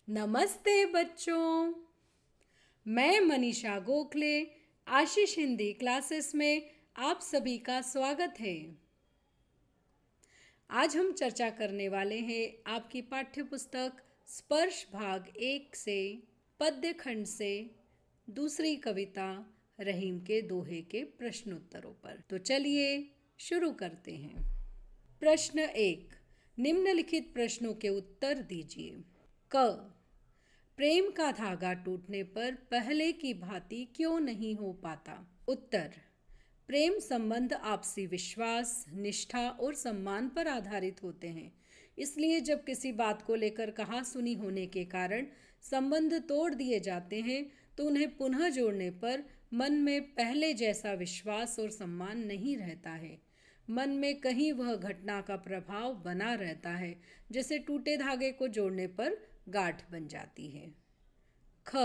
नमस्ते बच्चों। मैं मनीषा गोखले आशीष हिंदी क्लासेस में आप सभी का स्वागत है। आज हम चर्चा करने वाले हैं आपकी पाठ्य पुस्तक स्पर्श भाग 1 से पद्य खंड से दूसरी कविता रहीम के दोहे के प्रश्नोत्तरों पर। तो चलिए शुरू करते हैं। प्रश्न 1, निम्नलिखित प्रश्नों के उत्तर दीजिए। क, प्रेम का धागा टूटने पर पहले की भांति क्यों नहीं हो पाता? उत्तर, प्रेम संबंध आपसी विश्वास, निष्ठा और सम्मान पर आधारित होते हैं। इसलिए जब किसी बात को लेकर कहा सुनी होने के कारण संबंध तोड़ दिए जाते हैं तो उन्हें पुनः जोड़ने पर मन में पहले जैसा विश्वास और सम्मान नहीं रहता है। मन में कहीं वह घटना का प्रभाव बना रहता है, जैसे टूटे धागे को जोड़ने पर गांठ बन जाती है। ख,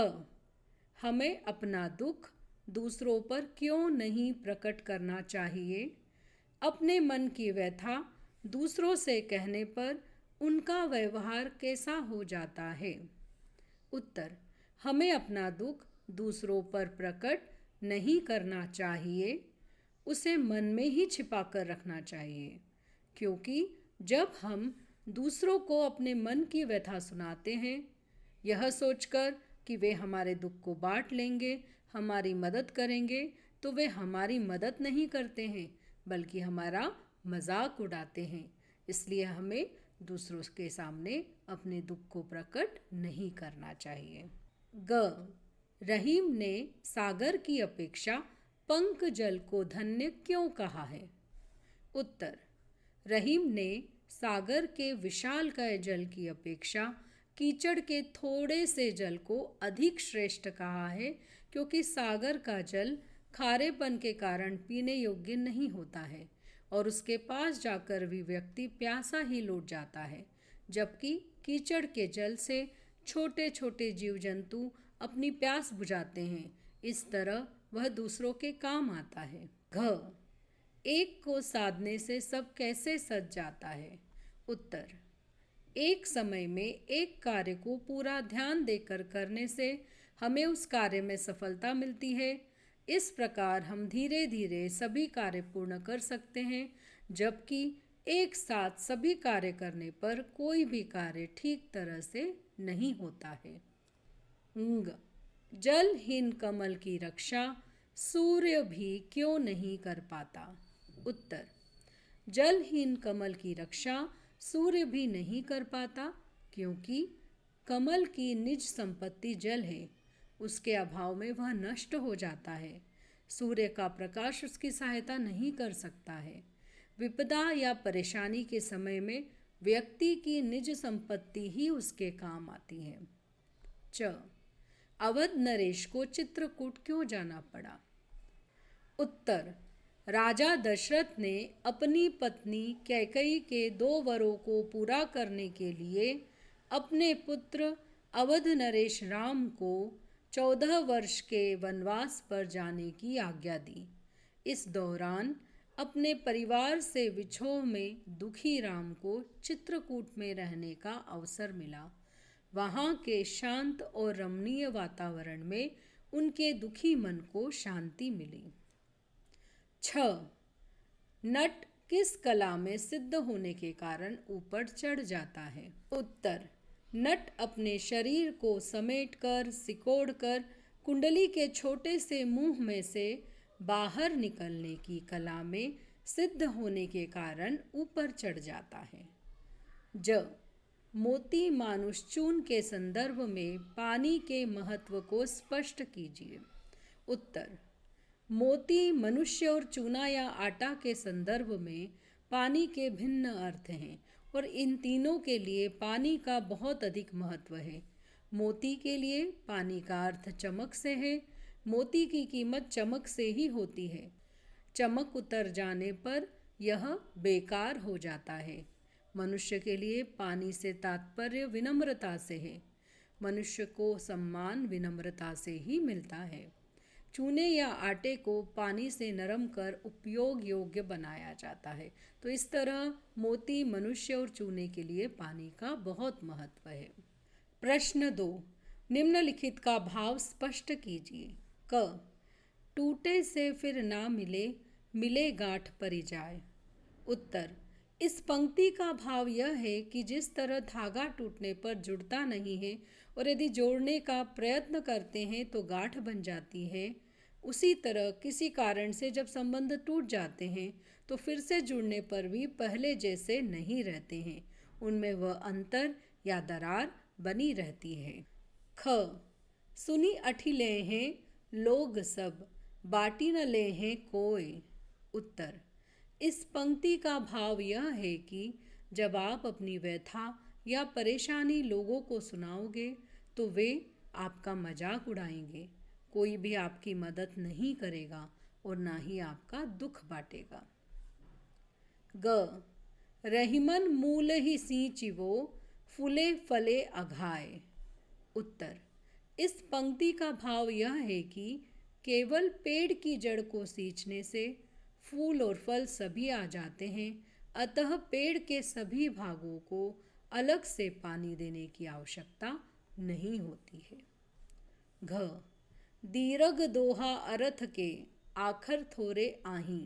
हमें अपना दुख दूसरों पर क्यों नहीं प्रकट करना चाहिए? अपने मन की व्यथा दूसरों से कहने पर उनका व्यवहार कैसा हो जाता है? उत्तर, हमें अपना दुख दूसरों पर प्रकट नहीं करना चाहिए, उसे मन में ही छिपा कर रखना चाहिए, क्योंकि जब हम दूसरों को अपने मन की व्यथा सुनाते हैं, यह सोचकर कि वे हमारे दुख को बांट लेंगे, हमारी मदद करेंगे, तो वे हमारी मदद नहीं करते हैं बल्कि हमारा मजाक उड़ाते हैं। इसलिए हमें दूसरों के सामने अपने दुख को प्रकट नहीं करना चाहिए। ग, रहीम ने सागर की अपेक्षा पंक जल को धन्य क्यों कहा है? उत्तर, रहीम ने सागर के विशालकाय जल की अपेक्षा कीचड़ के थोड़े से जल को अधिक श्रेष्ठ कहा है, क्योंकि सागर का जल खारेपन के कारण पीने योग्य नहीं होता है और उसके पास जाकर भी व्यक्ति प्यासा ही लौट जाता है, जबकि कीचड़ के जल से छोटे छोटे जीव जंतु अपनी प्यास बुझाते हैं। इस तरह वह दूसरों के काम आता है। घ, एक को साधने से सब कैसे सज जाता है? उत्तर, एक समय में एक कार्य को पूरा ध्यान देकर करने से हमें उस कार्य में सफलता मिलती है। इस प्रकार हम धीरे धीरे सभी कार्य पूर्ण कर सकते हैं, जबकि एक साथ सभी कार्य करने पर कोई भी कार्य ठीक तरह से नहीं होता है। जलहीन कमल की रक्षा सूर्य भी क्यों नहीं कर पाता? उत्तर, जलहीन कमल की रक्षा सूर्य भी नहीं कर पाता, क्योंकि कमल की निज संपत्ति जल है, उसके अभाव में वह नष्ट हो जाता है। सूर्य का प्रकाश उसकी सहायता नहीं कर सकता है। विपदा या परेशानी के समय में व्यक्ति की निज संपत्ति ही उसके काम आती है। च, अवध नरेश को चित्रकूट क्यों जाना पड़ा? उत्तर, राजा दशरथ ने अपनी पत्नी कैकेयी के 2 वरों को पूरा करने के लिए अपने पुत्र अवध नरेश राम को 14 वर्ष के वनवास पर जाने की आज्ञा दी। इस दौरान अपने परिवार से विछोह में दुखी राम को चित्रकूट में रहने का अवसर मिला। वहाँ के शांत और रमणीय वातावरण में उनके दुखी मन को शांति मिली। 6, नट किस कला में सिद्ध होने के कारण ऊपर चढ़ जाता है? उत्तर, नट अपने शरीर को समेटकर सिकोड़कर कुंडली के छोटे से मुंह में से बाहर निकलने की कला में सिद्ध होने के कारण ऊपर चढ़ जाता है। ज, मोती मानुष चून के संदर्भ में पानी के महत्व को स्पष्ट कीजिए। उत्तर, मोती, मनुष्य और चूना या आटा के संदर्भ में पानी के भिन्न अर्थ हैं और इन तीनों के लिए पानी का बहुत अधिक महत्व है। मोती के लिए पानी का अर्थ चमक से है। मोती की कीमत चमक से ही होती है। चमक उतर जाने पर यह बेकार हो जाता है। मनुष्य के लिए पानी से तात्पर्य विनम्रता से है। मनुष्य को सम्मान विनम्रता से ही मिलता है। चूने या आटे को पानी से नरम कर उपयोग योग्य बनाया जाता है। तो इस तरह मोती, मनुष्य और चूने के लिए पानी का बहुत महत्व है। प्रश्न 2, निम्नलिखित का भाव स्पष्ट कीजिए। क, टूटे से फिर ना मिले, मिले गांठ परी जाए। उत्तर, इस पंक्ति का भाव यह है कि जिस तरह धागा टूटने पर जुड़ता नहीं है और यदि जोड़ने का प्रयत्न करते हैं तो गांठ बन जाती है, उसी तरह किसी कारण से जब संबंध टूट जाते हैं तो फिर से जुड़ने पर भी पहले जैसे नहीं रहते हैं, उनमें वह अंतर या दरार बनी रहती है। ख, सुनी अठी ले हैं लोग सब, बाटी न ले हैं कोय। उत्तर, इस पंक्ति का भाव यह है कि जब आप अपनी व्यथा या परेशानी लोगों को सुनाओगे तो वे आपका मजाक उड़ाएंगे, कोई भी आपकी मदद नहीं करेगा और ना ही आपका दुख बांटेगा। ग, रहीमन मूल ही सींचिवो, फूले फले अघाए। उत्तर, इस पंक्ति का भाव यह है कि केवल पेड़ की जड़ को सींचने से फूल और फल सभी आ जाते हैं, अतः पेड़ के सभी भागों को अलग से पानी देने की आवश्यकता नहीं होती है। घ, दीर्घ दोहा अर्थ के, आखर थोरे आही।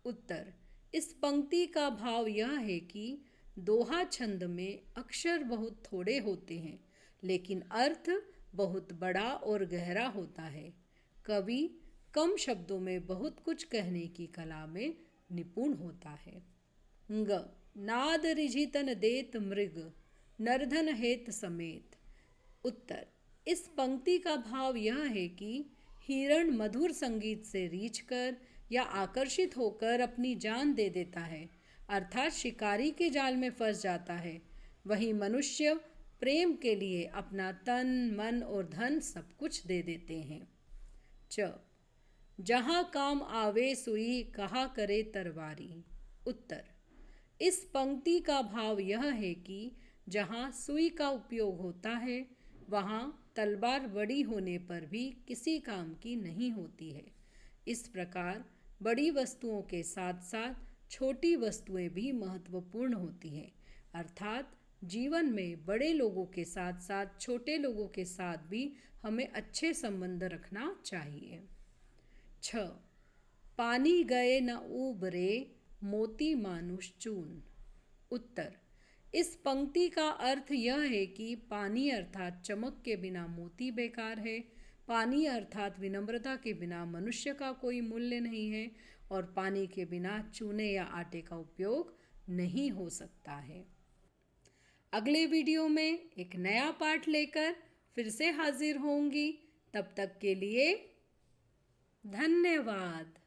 उत्तर, इस पंक्ति का भाव यह है कि दोहा छंद में अक्षर बहुत थोड़े होते हैं लेकिन अर्थ बहुत बड़ा और गहरा होता है। कवि कम शब्दों में बहुत कुछ कहने की कला में निपुण होता है। ग, नाद रिझितन देत मृग, नरधन हेत समेत। उत्तर, इस पंक्ति का भाव यह है कि हिरण मधुर संगीत से रीझकर या आकर्षित होकर अपनी जान दे देता है, अर्थात शिकारी के जाल में फंस जाता है। वहीं मनुष्य प्रेम के लिए अपना तन मन और धन सब कुछ दे देते हैं। च, जहाँ काम आवे सुई, कहा करे तरवारी। उत्तर, इस पंक्ति का भाव यह है कि जहाँ सुई का उपयोग होता है वहाँ तलवार बड़ी होने पर भी किसी काम की नहीं होती है। इस प्रकार बड़ी वस्तुओं के साथ साथ छोटी वस्तुएं भी महत्वपूर्ण होती हैं, अर्थात जीवन में बड़े लोगों के साथ साथ छोटे लोगों के साथ भी हमें अच्छे संबंध रखना चाहिए। 6, पानी गए न उबरे, मोती मानुष चून। उत्तर, इस पंक्ति का अर्थ यह है कि पानी अर्थात चमक के बिना मोती बेकार है, पानी अर्थात विनम्रता के बिना मनुष्य का कोई मूल्य नहीं है और पानी के बिना चूने या आटे का उपयोग नहीं हो सकता है। अगले वीडियो में एक नया पाठ लेकर फिर से हाजिर होंगी। तब तक के लिए धन्यवाद।